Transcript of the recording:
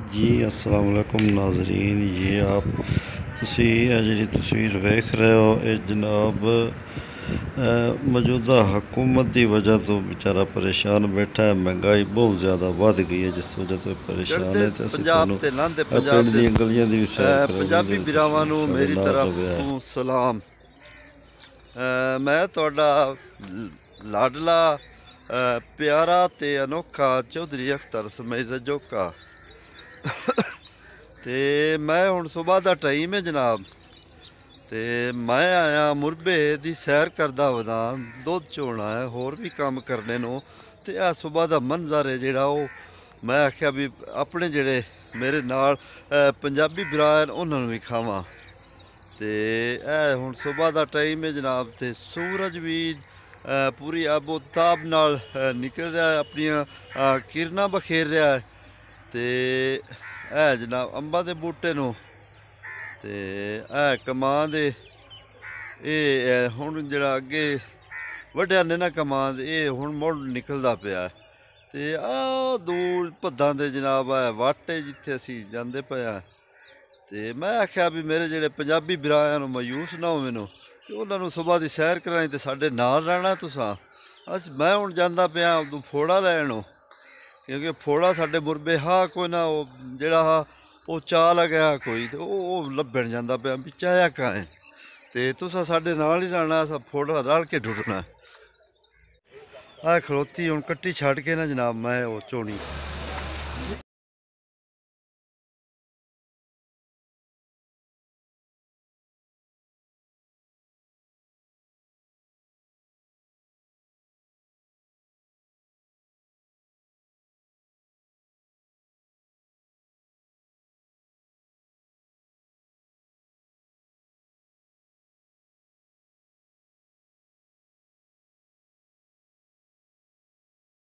जी अस्सलाम वालेकुम नाजरीन, ये आप जी तस्वीर वेख रहे हो, ये जनाब मौजूदा हुकूमत की वजह तो बेचारा परेशान बैठा है। महंगाई बहुत ज़्यादा बढ़ गई है, जिस वजह तो परेशान है। तो असं ਪੰਜਾਬ ਤੇ ਲਾਂਦੇ ਪੰਜਾਬ पिंड ਦੇ दी गलियां दी भी सैर ਪੰਜਾਬੀ करानी ਵੀਰਾਵਾਂ ਨੂੰ साढ़े ਮੇਰੀ नाल ਤਰਫ रव्या है। ਤੋਂ ਸਲਾਮ। ਮੈਂ ਤੁਹਾਡਾ ਲਾਡਲਾ ਪਿਆਰਾ ਤੇ ਅਨੋਖਾ ਚੌਧਰੀ ਅਖਤਰ ਸਮੇਤ ਜੋਕਾ ਤੇ ਮੈਂ ਹੁਣ ਸਵੇਰ ਦਾ ਟਾਈਮ ਹੈ ਜਨਾਬ, ਤੇ ਮੈਂ ਆਇਆ ਮੁਰਬੇ ਦੀ ਸੈਰ ਕਰਦਾ ਵਦਾ, ਦੁੱਧ ਚੋਣਾ ਹੈ, ਹੋਰ ਵੀ ਕੰਮ ਕਰਨੇ ਨੂੰ। ਤੇ ਇਹ ਸਵੇਰ ਦਾ ਮੰਜ਼ਰ ਹੈ ਜਿਹੜਾ ਉਹ ਮੈਂ ਆਖਿਆ ਵੀ ਆਪਣੇ ਜਿਹੜੇ ਮੇਰੇ ਨਾਲ ਪੰਜਾਬੀ ਭਰਾ ਹਨ ਉਹਨਾਂ ਨੂੰ ਵੀ ਖਾਵਾਂ। ਤੇ ਇਹ ਹੁਣ ਸਵੇਰ ਦਾ ਟਾਈਮ ਹੈ ਜਨਾਬ, ਤੇ ਸੂਰਜ ਵੀ ਪੂਰੀ ਆਬੋ ਤਾਬ ਨਾਲ ਨਿਕਲ ਰਿਹਾ ਹੈ, ਆਪਣੀਆਂ ਕਿਰਨਾਂ ਬਖੇਰ ਰਿਹਾ ਹੈ। ਤੇ ਇਹ ਜਨਾਬ ਅੰਬਾਂ ਦੇ ਬੂਟੇ ਨੂੰ ਤੇ ਇਹ ਕਮਾਂ ਦੇ ਇਹ ਹੁਣ ਜਿਹੜਾ ਅੱਗੇ ਵੱਢਿਆ ਨੇ ਨਾ ਕਮਾਂ ਦੇ, ਇਹ ਹੁਣ ਮੁੜ ਨਿਕਲਦਾ ਪਿਆ। ਤੇ ਆਹ ਦੂਰ ਭੱਦਾਂ ਦੇ ਜਨਾਬ ਹੈ ਵਾਟੇ ਜਿੱਥੇ ਅਸੀਂ ਜਾਂਦੇ ਪਏ ਹਾਂ। ਤੇ ਮੈਂ ਆਖਿਆ ਵੀ ਮੇਰੇ ਜਿਹੜੇ ਪੰਜਾਬੀ ਭਰਾਵਾਂ ਨੂੰ ਮਾਯੂਸ ਨਾ ਹੋਵੇ ਨੂੰ, ਤੇ ਉਹਨਾਂ ਨੂੰ ਸੁਬਾਹ ਦੀ ਸੈਰ ਕਰਾਈ ਤੇ ਸਾਡੇ ਨਾਲ ਰਹਿਣਾ ਤੁਸਾਂ। ਮੈਂ ਹੁਣ ਜਾਂਦਾ ਪਿਆ ਉਦੋਂ ਫੋੜਾ ਲੈਣ ਨੂੰ, ਕਿਉਂਕਿ ਫੋੜਾ ਸਾਡੇ ਮੁਰਬੇ ਕੋਈ ਨਾ ਉਹ ਜਿਹੜਾ ਉਹ ਚਾਹ ਲਗਿਆ ਕੋਈ, ਤੇ ਉਹ ਲੱਭਣ ਜਾਂਦਾ ਪਿਆ ਵੀ ਚਾਹਿਆ ਕਾਏ। ਤੇ ਤੁਸਾਂ ਸਾਡੇ ਨਾਲ ਹੀ ਰਹਿਣਾ, ਅਸਾਂ ਫੋੜਾ ਰਲ ਕੇ ਢੁੱਟਣਾ। ਆਹ ਖਲੋਤੀ ਹੁਣ ਕੱਟੀ ਛੱਡ ਕੇ ਨਾ ਜਨਾਬ ਮੈਂ ਉਹ ਝੋਣੀ